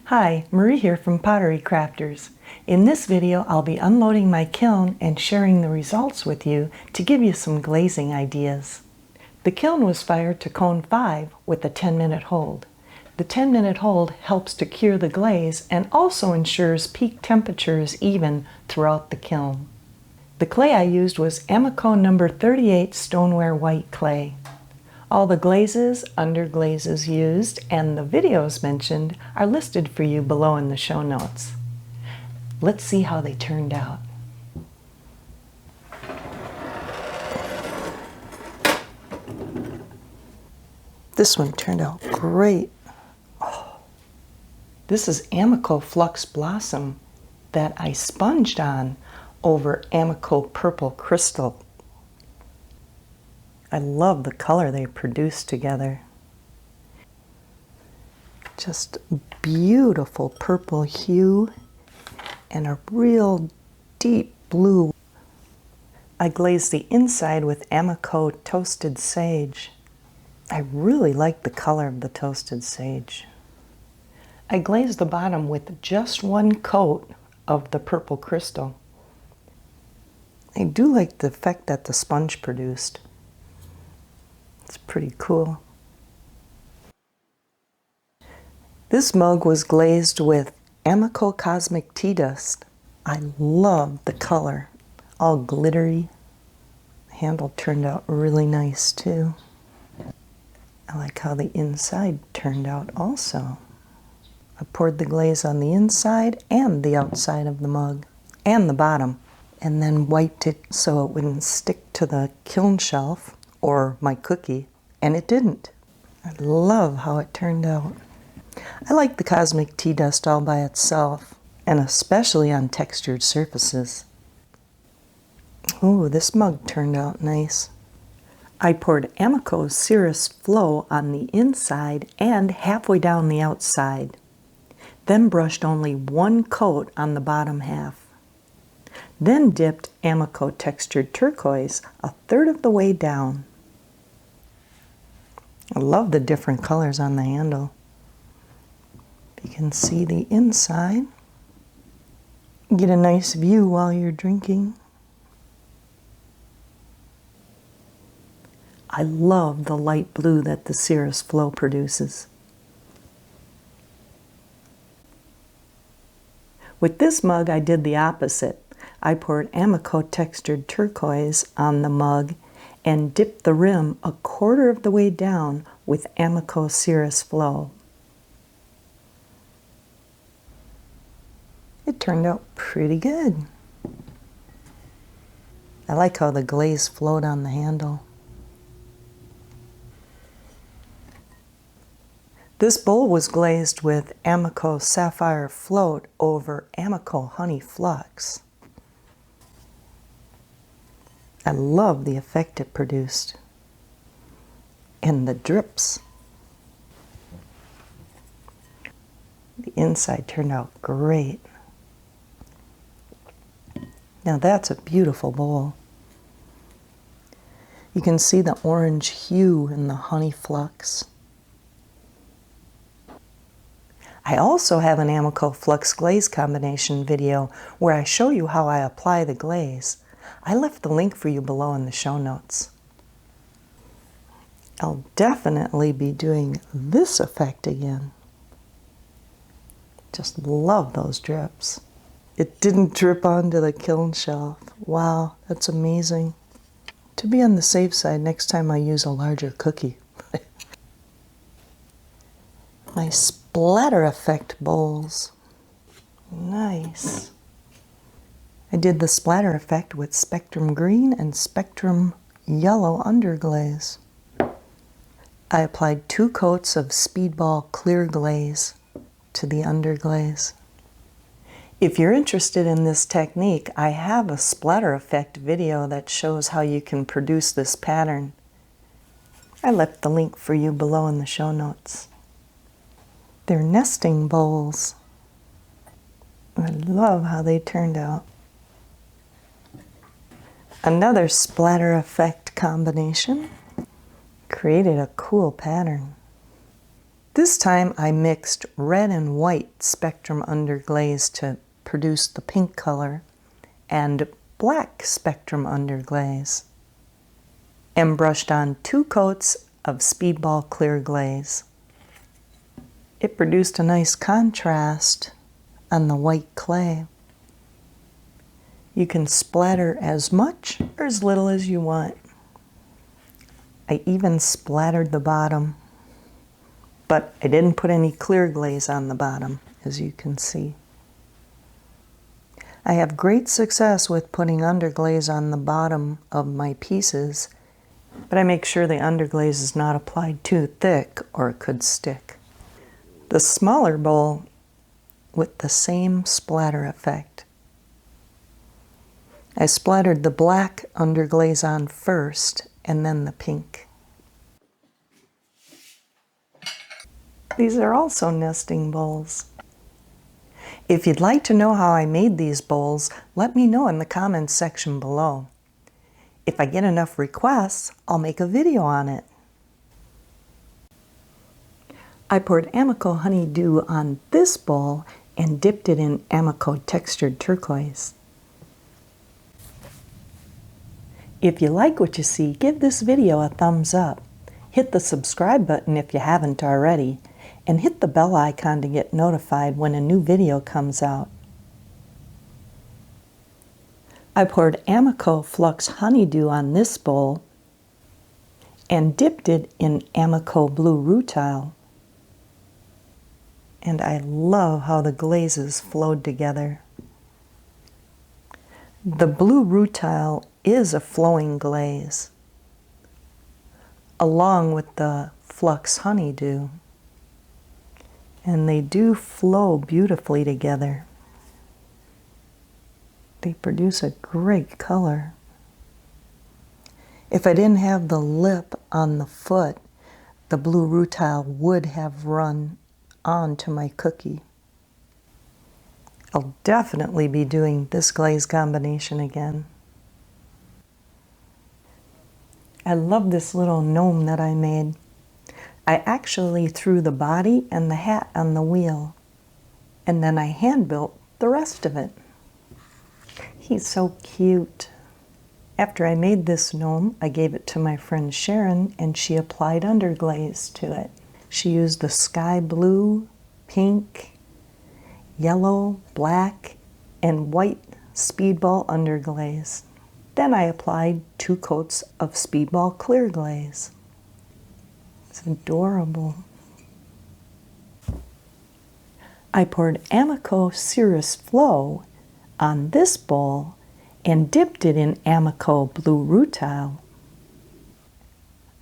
Hi, Marie here from Pottery Crafters. In this video, I'll be unloading my kiln and sharing the results with you to give you some glazing ideas. The kiln was fired to cone 5 with a 10-minute hold. The 10-minute hold helps to cure the glaze and also ensures peak temperature is even throughout the kiln. The clay I used was Amaco No. 38 Stoneware white clay. All the glazes, underglazes used, and the videos mentioned are listed for you below in the show notes. Let's see how they turned out. This one turned out great. Oh. This is Amaco Flux Blossom that I sponged on over Amaco Purple Crystal. I love the color they produced together. Just beautiful purple hue and a real deep blue. I glazed the inside with Amaco Toasted Sage. I really like the color of the toasted sage. I glazed the bottom with just one coat of the purple crystal. I do like the effect that the sponge produced. It's pretty cool. This mug was glazed with Amaco Cosmic Tea Dust. I love the color, all glittery. The handle turned out really nice too. I like how the inside turned out also. I poured the glaze on the inside and the outside of the mug, and the bottom, and then wiped it so it wouldn't stick to the kiln shelf or my cookie, and it didn't. I love how it turned out. I like the Cosmic Tea Dust all by itself, and especially on textured surfaces. Ooh, this mug turned out nice. I poured Amaco Cirrus Flow on the inside and halfway down the outside, then brushed only one coat on the bottom half. Then dipped Amaco Textured Turquoise a third of the way down. I love the different colors on the handle. You can see the inside. Get a nice view while you're drinking. I love the light blue that the Cirrus Flow produces. With this mug, I did the opposite. I poured Amaco Textured Turquoise on the mug and dipped the rim a quarter of the way down with Amaco Cirrus Flow. It turned out pretty good. I like how the glaze flowed on the handle. This bowl was glazed with Amaco Saphire Float over Amaco Honey Flux. I love the effect it produced. And the drips. The inside turned out great. Now that's a beautiful bowl. You can see the orange hue in the honey flux. I also have an Amaco Flux Glaze combination video where I show you how I apply the glaze. I left the link for you below in the show notes. I'll definitely be doing this effect again. Just love those drips. It didn't drip onto the kiln shelf. Wow, that's amazing. To be on the safe side, next time I use a larger cookie. My splatter effect bowls. Nice. I did the splatter effect with Spectrum Green and Spectrum Yellow underglaze. I applied 2 coats of Speedball clear glaze to the underglaze. If you're interested in this technique, I have a splatter effect video that shows how you can produce this pattern. I left the link for you below in the show notes. They're nesting bowls. I love how they turned out. Another splatter effect combination created a cool pattern. This time I mixed red and white spectrum underglaze to produce the pink color and black spectrum underglaze, and brushed on 2 coats of Speedball clear glaze. It produced a nice contrast on the white clay. You can splatter as much or as little as you want. I even splattered the bottom, but I didn't put any clear glaze on the bottom, as you can see. I have great success with putting underglaze on the bottom of my pieces, but I make sure the underglaze is not applied too thick or it could stick. The smaller bowl with the same splatter effect. I splattered the black underglaze on first and then the pink. These are also nesting bowls. If you'd like to know how I made these bowls, let me know in the comments section below. If I get enough requests, I'll make a video on it. I poured Amaco honeydew on this bowl and dipped it in Amaco Textured turquoise. If you like what you see, give this video a thumbs up. Hit the subscribe button if you haven't already, and hit the bell icon to get notified when a new video comes out. I poured Amaco Flux honeydew on this bowl and dipped it in Amaco blue rutile. And I love how the glazes flowed together. The blue rutile is a flowing glaze, along with the Flux honeydew. And they do flow beautifully together. They produce a great color. If I didn't have the lip on the foot, the blue rutile would have run onto my cookie. I'll definitely be doing this glaze combination again. I love this little gnome that I made. I actually threw the body and the hat on the wheel, and then I hand built the rest of it. He's so cute. After I made this gnome, I gave it to my friend Sharon, and she applied underglaze to it. She used the sky blue, pink, yellow, black, and white Speedball underglaze. Then I applied 2 coats of Speedball clear glaze. It's adorable. I poured Amaco Cirrus Flow on this bowl and dipped it in Amaco blue rutile.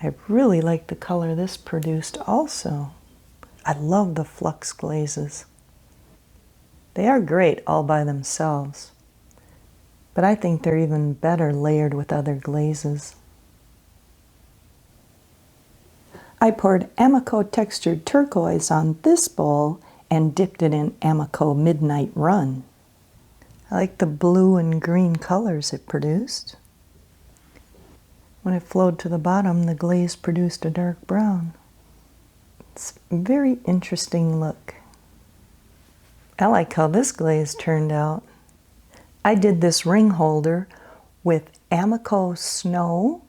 I really like the color this produced also. I love the flux glazes. They are great all by themselves, but I think they're even better layered with other glazes. I poured Amaco Textured turquoise on this bowl and dipped it in Amaco Midnight Run. I like the blue and green colors it produced. When it flowed to the bottom, the glaze produced a dark brown. It's a very interesting look. I like how this glaze turned out. I did this ring holder with Amaco Snow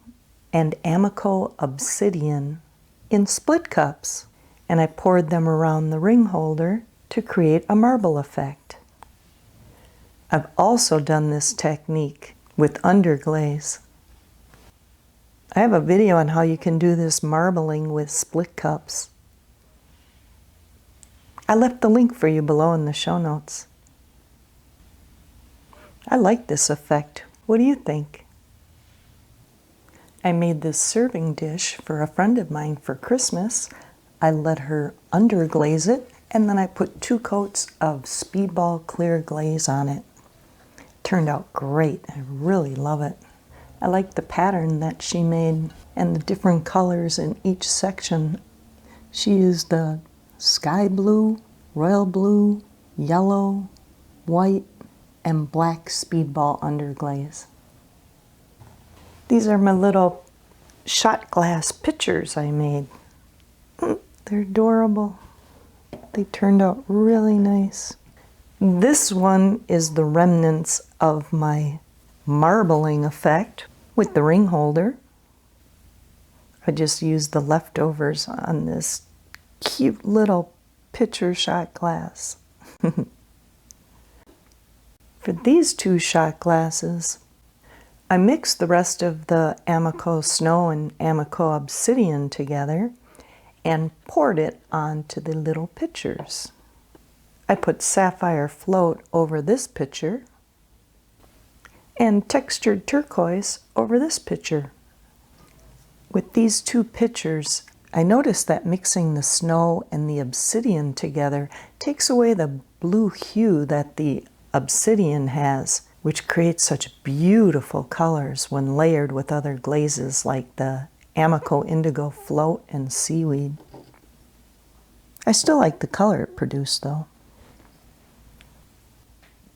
and Amaco Obsidian in split cups, and I poured them around the ring holder to create a marble effect. I've also done this technique with underglaze. I have a video on how you can do this marbling with split cups. I left the link for you below in the show notes. I like this effect. What do you think? I made this serving dish for a friend of mine for Christmas. I let her underglaze it, and then I put 2 coats of Speedball clear glaze on it. Turned out great. I really love it. I like the pattern that she made and the different colors in each section. She used the sky blue, royal blue, yellow, white, and black Speedball underglaze. These are my little shot glass pitchers I made. They're adorable. They turned out really nice. This one is the remnants of my marbling effect with the ring holder. I just used the leftovers on this cute little pitcher shot glass. For these two shot glasses, I mixed the rest of the Amaco Snow and Amaco Obsidian together and poured it onto the little pitchers. I put Saphire Float over this pitcher and Textured Turquoise over this pitcher. With these two pitchers, I noticed that mixing the snow and the obsidian together takes away the blue hue that the obsidian has, which creates such beautiful colors when layered with other glazes like the Amaco Indigo Float and Seaweed. I still like the color it produced though.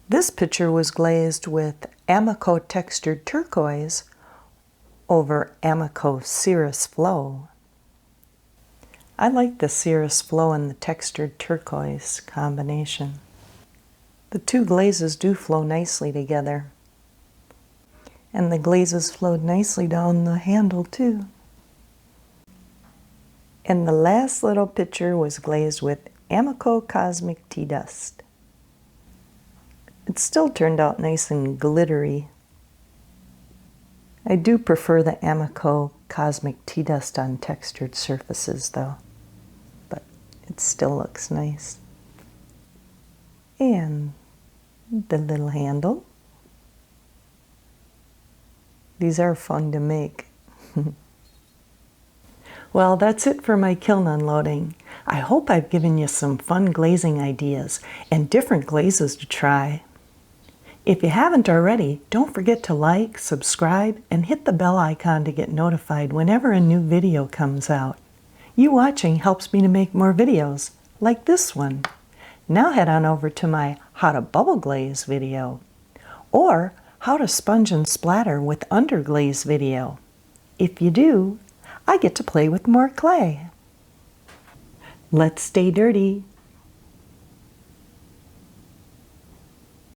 This pitcher was glazed with Amaco Textured Turquoise over Amaco Cirrus Flow. I like the Cirrus Flow and the Textured Turquoise combination. The two glazes do flow nicely together. And the glazes flowed nicely down the handle too. And the last little pitcher was glazed with Amaco Cosmic Tea Dust. It still turned out nice and glittery. I do prefer the Amaco Cosmic Tea Dust on textured surfaces though, but it still looks nice. And the little handle. These are fun to make. Well, that's it for my kiln unloading. I hope I've given you some fun glazing ideas and different glazes to try. If you haven't already, don't forget to like, subscribe, and hit the bell icon to get notified whenever a new video comes out. You watching helps me to make more videos, like this one. Now head on over to my How to Bubble Glaze video, or How to Sponge and Splatter with Underglaze video. If you do, I get to play with more clay. Let's stay dirty.